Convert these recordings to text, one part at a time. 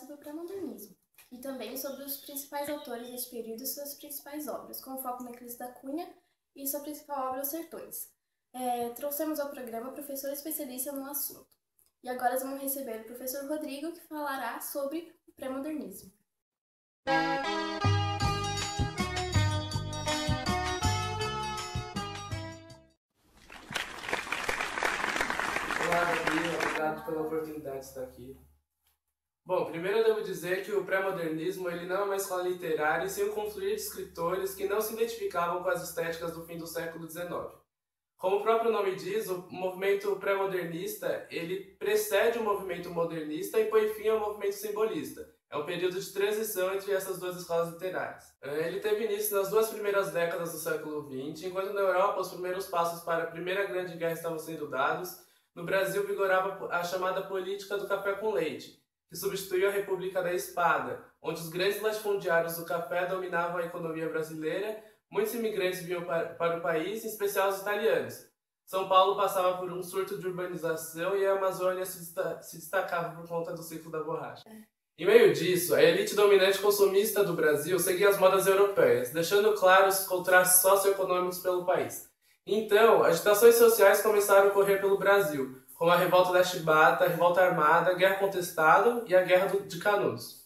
sobre o pré-modernismo e também sobre os principais autores deste período e suas principais obras, com foco na Euclides da Cunha e sua principal obra, Os Sertões. Trouxemos ao programa professor especialista no assunto. E agora vamos receber o professor Rodrigo, que falará sobre o pré-modernismo. Olá, Gabi, obrigado pela oportunidade de estar aqui. Bom, primeiro eu devo dizer que o pré-modernismo ele não é uma escola literária e sim um confluir de escritores que não se identificavam com as estéticas do fim do século XIX. Como o próprio nome diz, o movimento pré-modernista ele precede o movimento modernista e põe fim ao movimento simbolista. É um período de transição entre essas duas escolas literárias. Ele teve início nas duas primeiras décadas do século XX, enquanto na Europa os primeiros passos para a Primeira Grande Guerra estavam sendo dados. No Brasil vigorava a chamada política do café com leite, que substituiu a República da Espada, onde os grandes latifundiários do café dominavam a economia brasileira. Muitos imigrantes vinham para o país, em especial os italianos. São Paulo passava por um surto de urbanização e a Amazônia se destacava por conta do ciclo da borracha. Em meio disso, a elite dominante consumista do Brasil seguia as modas europeias, deixando claros os contrastes socioeconômicos pelo país. Então, agitações sociais começaram a ocorrer pelo Brasil, como a Revolta da Chibata, a Revolta Armada, a Guerra Contestado e a Guerra de Canudos.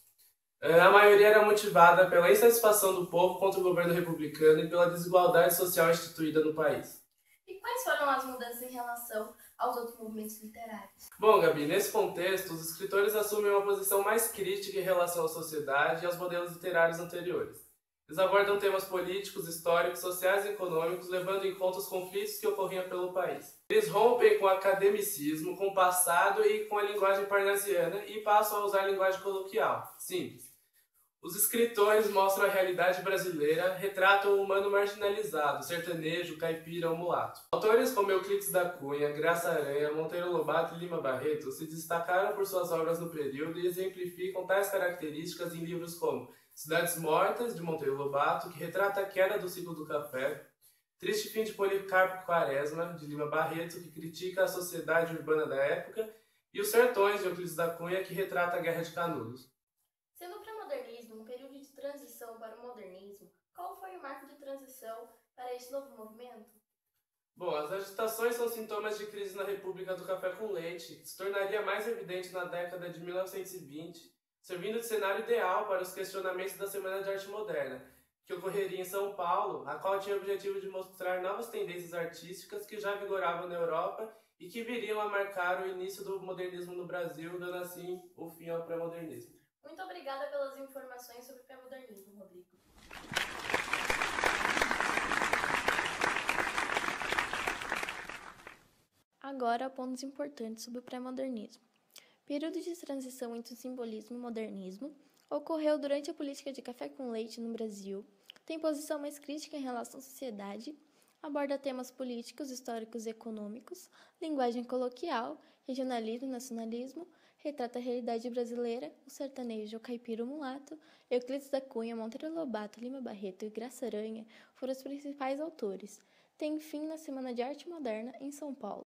A maioria era motivada pela insatisfação do povo contra o governo republicano e pela desigualdade social instituída no país. E quais foram as mudanças em relação aos outros movimentos literários? Bom, Gabi, nesse contexto, os escritores assumem uma posição mais crítica em relação à sociedade e aos modelos literários anteriores. Eles abordam temas políticos, históricos, sociais e econômicos, levando em conta os conflitos que ocorriam pelo país. Eles rompem com o academicismo, com o passado e com a linguagem parnasiana e passam a usar a linguagem coloquial, simples. Os escritores mostram a realidade brasileira, retratam o humano marginalizado, sertanejo, caipira ou mulato. Autores como Euclides da Cunha, Graça Aranha, Monteiro Lobato e Lima Barreto se destacaram por suas obras no período e exemplificam tais características em livros como Cidades Mortas, de Monteiro Lobato, que retrata a queda do ciclo do café, Triste Fim de Policarpo Quaresma, de Lima Barreto, que critica a sociedade urbana da época, e Os Sertões, de Euclides da Cunha, que retrata a Guerra de Canudos. Sendo o pré-modernismo um período de transição para o modernismo, qual foi o marco de transição para este novo movimento? Bom, as agitações são sintomas de crise na República do Café com Leite, que se tornaria mais evidente na década de 1920, servindo de cenário ideal para os questionamentos da Semana de Arte Moderna, que ocorreria em São Paulo, a qual tinha o objetivo de mostrar novas tendências artísticas que já vigoravam na Europa e que viriam a marcar o início do modernismo no Brasil, dando assim o fim ao pré-modernismo. Muito obrigada pelas informações sobre o pré-modernismo, Rodrigo. Agora, pontos importantes sobre o pré-modernismo. Período de transição entre o simbolismo e o modernismo ocorreu durante a política de café com leite no Brasil, tem posição mais crítica em relação à sociedade, aborda temas políticos, históricos e econômicos, linguagem coloquial, regionalismo e nacionalismo, retrata a realidade brasileira, o sertanejo, o caipira, o mulato, Euclides da Cunha, Monteiro Lobato, Lima Barreto e Graça Aranha foram os principais autores. Tem fim na Semana de Arte Moderna em São Paulo.